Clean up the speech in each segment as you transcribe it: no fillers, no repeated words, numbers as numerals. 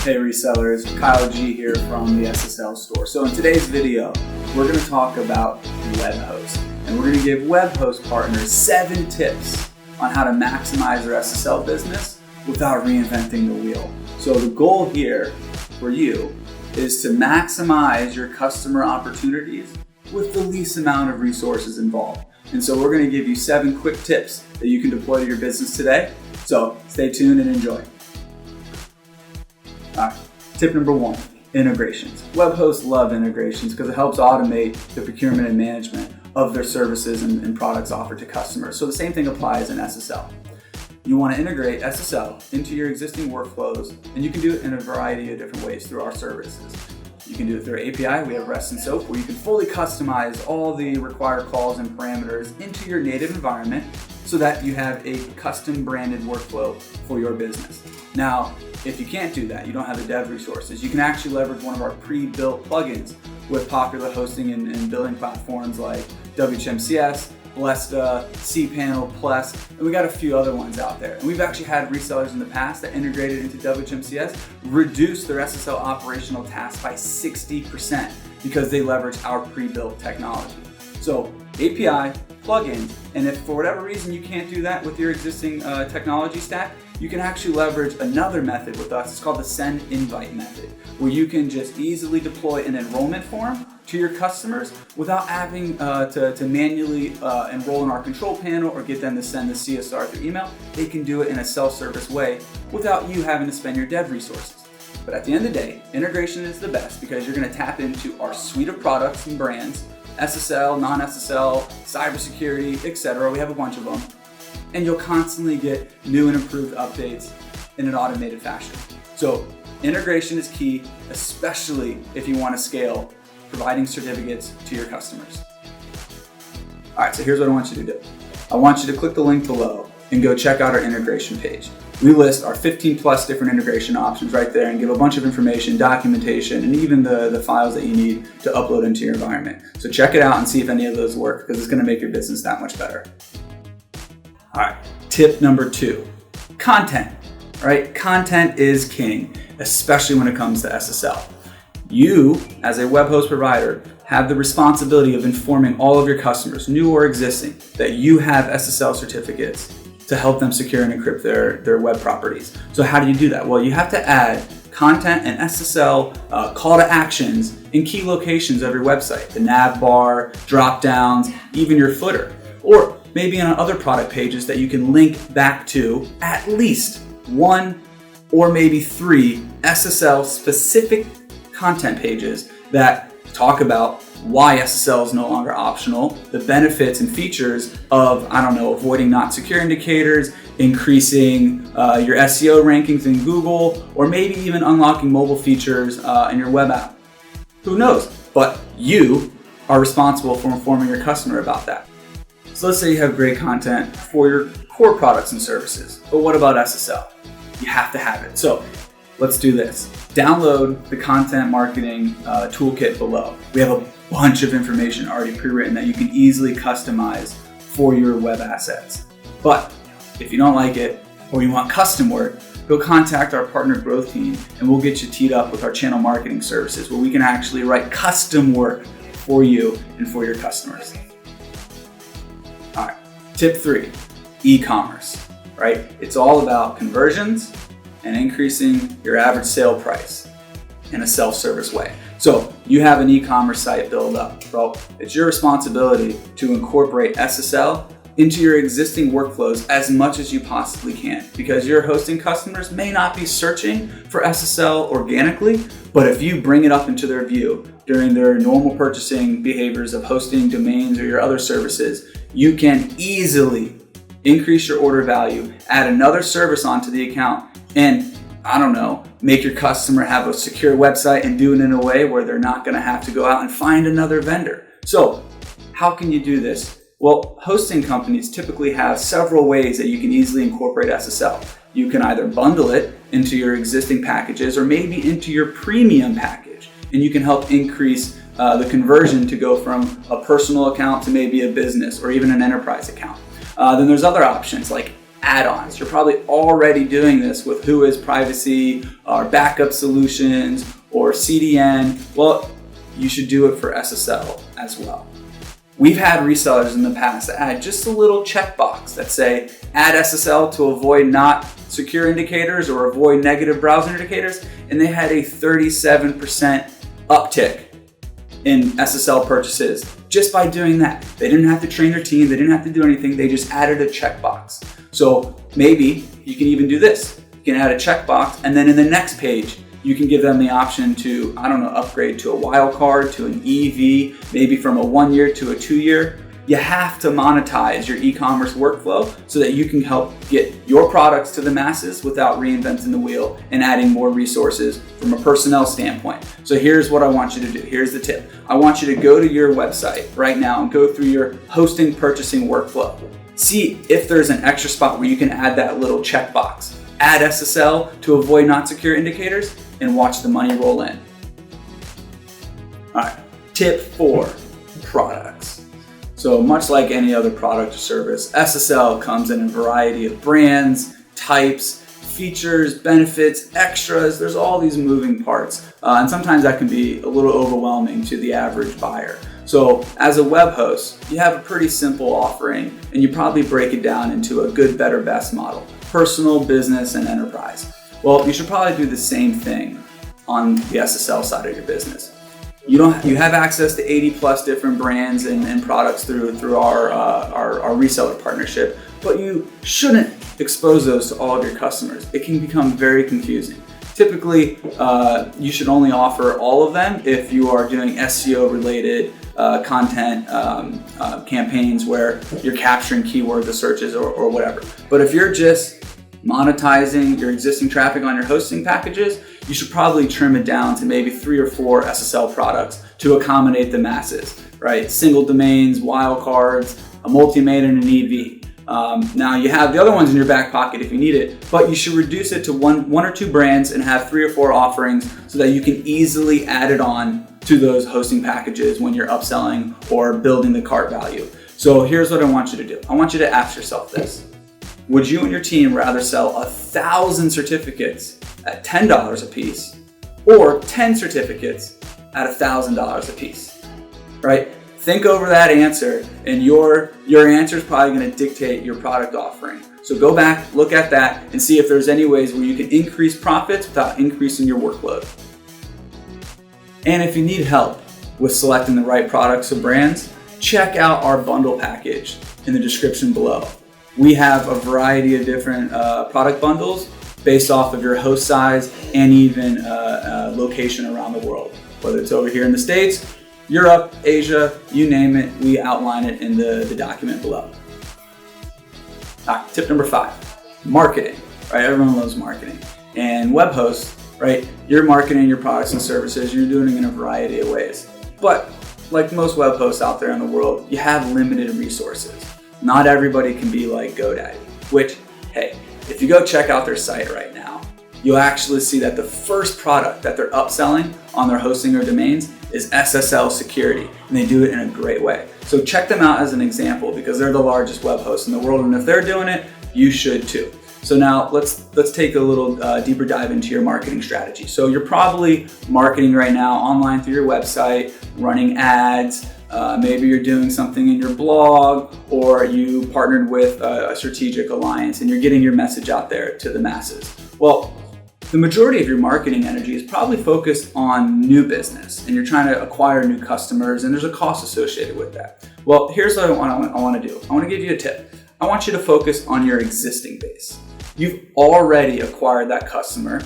Hey resellers, Kyle G here from the SSL store. So in today's video, we're going to talk about web hosts. And we're going to give web host partners 7 tips on how to maximize their SSL business without reinventing the wheel. So the goal here for you is to maximize your customer opportunities with the least amount of resources involved. And so we're going to give you 7 quick tips that you can deploy to your business today. So stay tuned and enjoy. Tip number 1, integrations. Web hosts love integrations because it helps automate the procurement and management of their services and products offered to customers. So the same thing applies in SSL. You want to integrate SSL into your existing workflows, and you can do it in a variety of different ways through our services. You can do it through API. We have REST and SOAP, where you can fully customize all the required calls and parameters into your native environment so that you have a custom branded workflow for your business. Now, if you can't do that, you don't have the dev resources, you can actually leverage one of our pre-built plugins with popular hosting and billing platforms like WHMCS, Blesta, cPanel, Plus, and we got a few other ones out there. And we've actually had resellers in the past that integrated into WHMCS reduce their SSL operational tasks by 60% because they leverage our pre-built technology. So API, plugins, and if for whatever reason you can't do that with your existing technology stack, you can actually leverage another method with us. It's called the send invite method, where you can just easily deploy an enrollment form to your customers without having to manually enroll in our control panel or get them to send the CSR through email. They can do it in a self-service way without you having to spend your dev resources. But at the end of the day, integration is the best because you're going to tap into our suite of products and brands, SSL, non-SSL, cybersecurity, etc. We have a bunch of them. And you'll constantly get new and improved updates in an automated fashion. So integration is key, especially if you want to scale providing certificates to your customers. All right, so here's what I want you to do. I want you to click the link below and go check out our integration page. We list our 15 plus different integration options right there and give a bunch of information, documentation, and even the files that you need to upload into your environment. So check it out and see if any of those work, because it's going to make your business that much better. All right, tip number 2, content, right? Content is king, especially when it comes to SSL. You, as a web host provider, have the responsibility of informing all of your customers, new or existing, that you have SSL certificates to help them secure and encrypt their web properties. So how do you do that? Well, you have to add content and SSL call to actions in key locations of your website, the nav bar, drop downs, even your footer, or maybe on other product pages that you can link back to at least 1 or maybe 3 SSL specific content pages that talk about why SSL is no longer optional, the benefits and features of, avoiding not secure indicators, increasing your SEO rankings in Google, or maybe even unlocking mobile features in your web app. Who knows? But you are responsible for informing your customer about that. So let's say you have great content for your core products and services, but what about SSL? You have to have it. So let's do this. Download the content marketing toolkit below. We have a bunch of information already pre-written that you can easily customize for your web assets. But if you don't like it or you want custom work, go contact our partner growth team and we'll get you teed up with our channel marketing services where we can actually write custom work for you and for your customers. All right, tip 3, e-commerce, right? It's all about conversions and increasing your average sale price in a self-service way. So you have an e-commerce site built up, bro. It's your responsibility to incorporate SSL into your existing workflows as much as you possibly can, because your hosting customers may not be searching for SSL organically, but if you bring it up into their view during their normal purchasing behaviors of hosting domains or your other services, you can easily increase your order value, add another service onto the account, and make your customer have a secure website and do it in a way where they're not going to have to go out and find another vendor. So how can you do this? Well, hosting companies typically have several ways that you can easily incorporate SSL. You can either bundle it into your existing packages or maybe into your premium package, and you can help increase the conversion to go from a personal account to maybe a business or even an enterprise account. Then there's other options like add-ons. You're probably already doing this with Whois Privacy or backup solutions or CDN. Well, you should do it for SSL as well. We've had resellers in the past that add just a little checkbox that say add SSL to avoid not secure indicators or avoid negative browser indicators, and they had a 37% uptick in SSL purchases just by doing that. They didn't have to train their team, they didn't have to do anything, they just added a checkbox. So maybe you can even do this. You can add a checkbox, and then in the next page, you can give them the option to, upgrade to a wildcard, to an EV, maybe from a 1 year to a 2 year. You have to monetize your e-commerce workflow so that you can help get your products to the masses without reinventing the wheel and adding more resources from a personnel standpoint. So here's what I want you to do. Here's the tip. I want you to go to your website right now and go through your hosting purchasing workflow. See if there's an extra spot where you can add that little checkbox. Add SSL to avoid not secure indicators and watch the money roll in. All right, tip 4, products. So much like any other product or service, SSL comes in a variety of brands, types, features, benefits, extras. There's all these moving parts. And sometimes that can be a little overwhelming to the average buyer. So as a web host, you have a pretty simple offering, and you probably break it down into a good, better, best model: personal, business, and enterprise. Well, you should probably do the same thing on the SSL side of your business. You have access to 80 plus different brands and products through our reseller partnership, but you shouldn't expose those to all of your customers. It can become very confusing. Typically, you should only offer all of them if you are doing SEO related content campaigns where you're capturing keywords or searches or whatever. But if you're just monetizing your existing traffic on your hosting packages, you should probably trim it down to maybe 3 or 4 SSL products to accommodate the masses, right? Single domains, wildcards, a multi-domain, and an EV. Now you have the other ones in your back pocket if you need it, but you should reduce it to one or 2 brands and have 3 or 4 offerings so that you can easily add it on to those hosting packages when you're upselling or building the cart value. So here's what I want you to do. I want you to ask yourself this. Would you and your team rather sell 1,000 certificates at $10 a piece or 10 certificates at $1,000 a piece, right? Think over that answer, and your answer is probably going to dictate your product offering. So go back, look at that, and see if there's any ways where you can increase profits without increasing your workload. And if you need help with selecting the right products or brands, check out our bundle package in the description below. We have a variety of different product bundles based off of your host size and even location around the world. Whether it's over here in the States, Europe, Asia, you name it, we outline it in the document below. Tip number 5, marketing, right? Everyone loves marketing. And web hosts, right? You're marketing your products and services, you're doing it in a variety of ways. But like most web hosts out there in the world, you have limited resources. Not everybody can be like GoDaddy, which, hey, if you go check out their site right now, you'll actually see that the first product that they're upselling on their hosting or domains is SSL security, and they do it in a great way. So check them out as an example because they're the largest web host in the world, and if they're doing it, you should too. So now let's take a little deeper dive into your marketing strategy. So you're probably marketing right now online through your website, running ads, maybe you're doing something in your blog, or you partnered with a strategic alliance and you're getting your message out there to the masses. Well, the majority of your marketing energy is probably focused on new business and you're trying to acquire new customers, and there's a cost associated with that. Well, here's what I want to do. I want to give you a tip. I want you to focus on your existing base. You've already acquired that customer.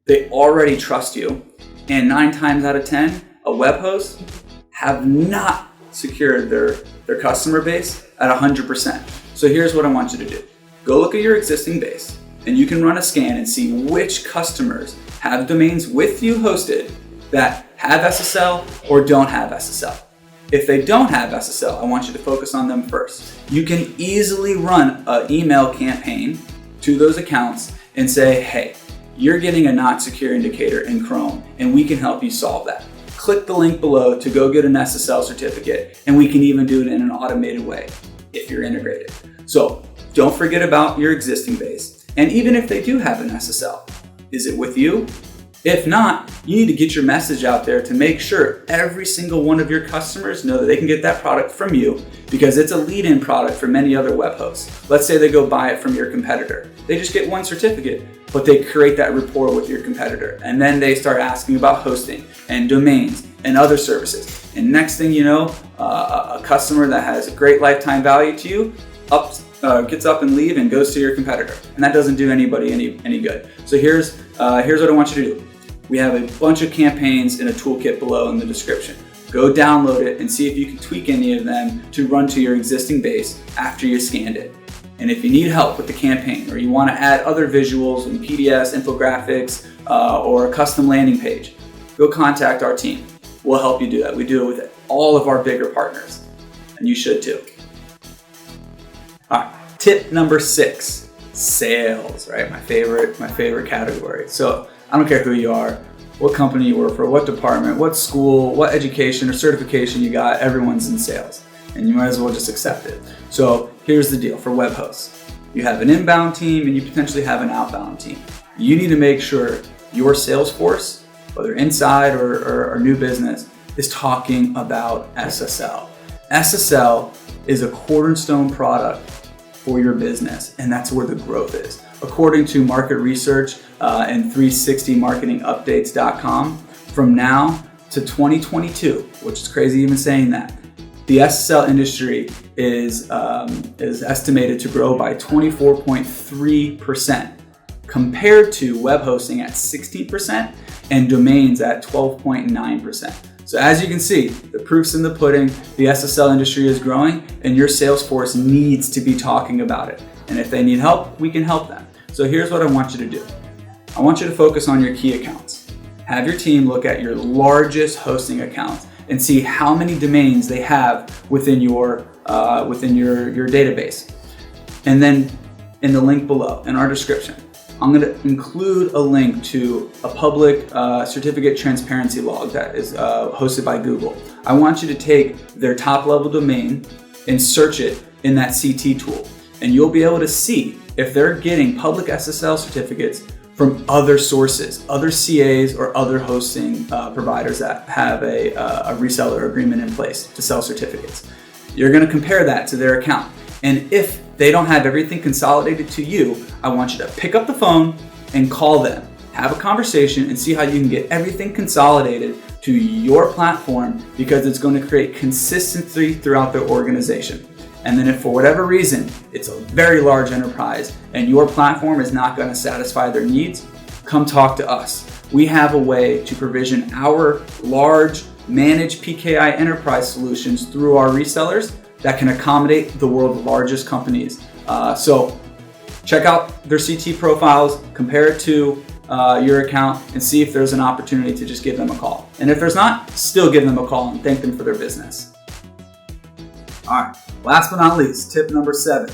They already trust you. And 9 times out of 10, a web host have not secured their customer base at 100%. So here's what I want you to do. Go look at your existing base, and you can run a scan and see which customers have domains with you hosted that have SSL or don't have SSL. If they don't have SSL, I want you to focus on them first. You can easily run an email campaign to those accounts and say, hey, you're getting a not secure indicator in Chrome, and we can help you solve that. Click the link below to go get an SSL certificate, and we can even do it in an automated way if you're integrated. So Don't forget about your existing base. And even if they do have an SSL, is it with you? If not, you need to get your message out there to make sure every single one of your customers know that they can get that product from you, because it's a lead-in product for many other web hosts. Let's say they go buy it from your competitor. They just get one certificate, but they create that rapport with your competitor. And then they start asking about hosting and domains and other services. And next thing you know, a customer that has a great lifetime value to you gets up and leaves and goes to your competitor. And that doesn't do anybody any good. So here's what I want you to do. We have a bunch of campaigns in a toolkit below in the description. Go download it and see if you can tweak any of them to run to your existing base after you scanned it. And if you need help with the campaign, or you want to add other visuals and PDFs, infographics, or a custom landing page, go contact our team. We'll help you do that. We do it with all of our bigger partners, and you should too. All right, tip number 6, sales, right? My favorite category. So I don't care who you are, what company you work for, what department, what school, what education or certification you got, everyone's in sales, and you might as well just accept it. So here's the deal for web hosts. You have an inbound team and you potentially have an outbound team. You need to make sure your sales force, whether inside or new business, is talking about SSL. SSL is a cornerstone product for your business, and that's where the growth is. According to market research and 360marketingupdates.com, from now to 2022, which is crazy even saying that, the SSL industry is estimated to grow by 24.3%, compared to web hosting at 16% and domains at 12.9%. So as you can see, the proof's in the pudding. The SSL industry is growing, and your sales force needs to be talking about it. And if they need help, we can help them. So here's what I want you to do. I want you to focus on your key accounts. Have your team look at your largest hosting accounts and see how many domains they have within your database. And then in the link below, in our description, I'm going to include a link to a public certificate transparency log that is hosted by Google. I want you to take their top level domain and search it in that CT tool. And you'll be able to see if they're getting public SSL certificates from other sources, other CAs or other hosting providers that have a reseller agreement in place to sell certificates. You're going to compare that to their account. And if they don't have everything consolidated to you, I want you to pick up the phone and call them. Have a conversation and see how you can get everything consolidated to your platform, because it's going to create consistency throughout their organization. And then if for whatever reason it's a very large enterprise and your platform is not going to satisfy their needs, come talk to us. We have a way to provision our large managed PKI enterprise solutions through our resellers that can accommodate the world's largest companies. So check out their CT profiles, compare it to your account, and see if there's an opportunity to just give them a call. And if there's not, still give them a call and thank them for their business. All right, last but not least, tip number 7,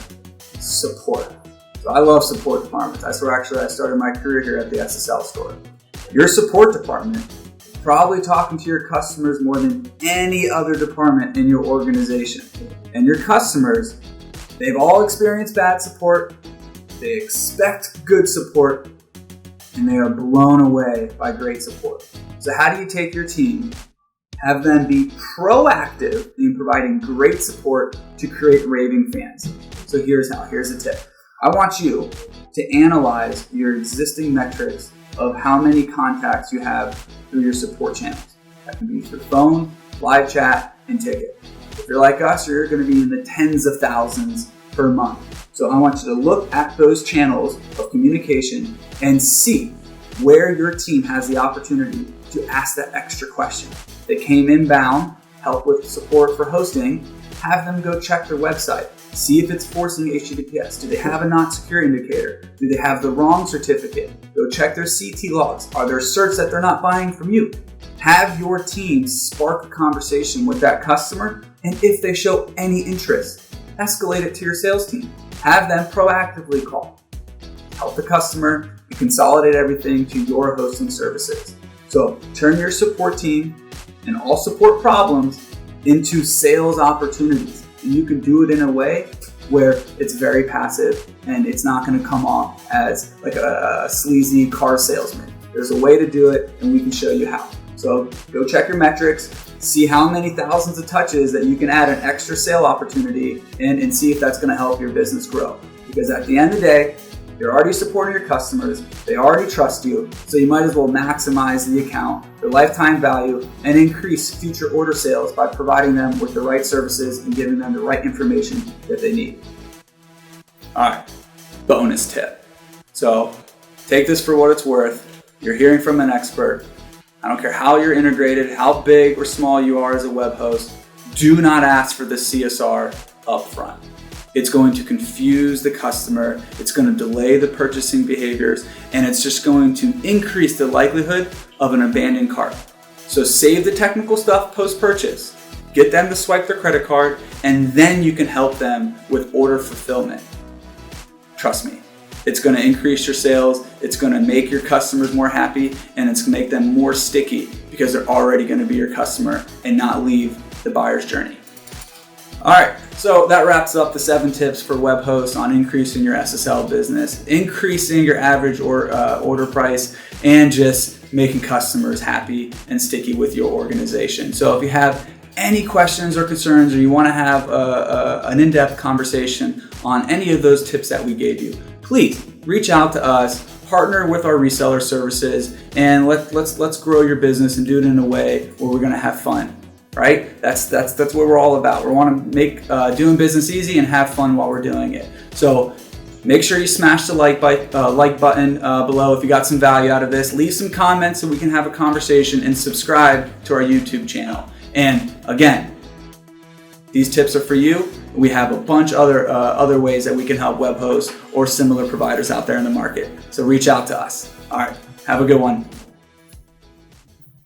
support. So I love support departments. That's where actually I started my career here at the SSL store. Your support department is probably talking to your customers more than any other department in your organization. And your customers, they've all experienced bad support, they expect good support, and they are blown away by great support. So how do you take your team, have them be proactive in providing great support to create raving fans? So here's how. Here's a tip. I want you to analyze your existing metrics of how many contacts you have through your support channels. That can be through phone, live chat, and ticket. If you're like us, you're going to be in the tens of thousands per month. So I want you to look at those channels of communication and see where your team has the opportunity to ask that extra question. They came inbound, help with support for hosting, have them go check their website, see if it's forcing HTTPS. Do they have a not secure indicator? Do they have the wrong certificate? Go check their CT logs. Are there certs that they're not buying from you? Have your team spark a conversation with that customer, and if they show any interest, escalate it to your sales team. Have them proactively call. Help the customer and consolidate everything to your hosting services. So turn your support team and all support problems into sales opportunities. And you can do it in a way where it's very passive and it's not going to come off as like a sleazy car salesman. There's a way to do it, and we can show you how. So go check your metrics, see how many thousands of touches that you can add an extra sale opportunity and see if that's going to help your business grow. Because at the end of the day, you're already supporting your customers, they already trust you, so you might as well maximize the account, their lifetime value, and increase future order sales by providing them with the right services and giving them the right information that they need. All right, bonus tip. So take this for what it's worth. You're hearing from an expert. I don't care how you're integrated, how big or small you are as a web host, do not ask for the CSR up front. It's going to confuse the customer, it's going to delay the purchasing behaviors, and it's just going to increase the likelihood of an abandoned cart. So save the technical stuff post-purchase, get them to swipe their credit card, and then you can help them with order fulfillment. Trust me, it's going to increase your sales, it's going to make your customers more happy, and it's going to make them more sticky because they're already going to be your customer and not leave the buyer's journey. All right, so that wraps up the 7 tips for web hosts on increasing your SSL business, increasing your average order price, and just making customers happy and sticky with your organization. So if you have any questions or concerns, or you want to have an in-depth conversation on any of those tips that we gave you, please reach out to us, partner with our reseller services, and let's grow your business and do it in a way where we're going to have fun. Right? That's what we're all about. We want to make doing business easy and have fun while we're doing it. So make sure you smash the like button below if you got some value out of this. Leave some comments so we can have a conversation, and subscribe to our YouTube channel. And again, these tips are for you. We have a bunch other ways that we can help web hosts or similar providers out there in the market. So reach out to us. All right, have a good one.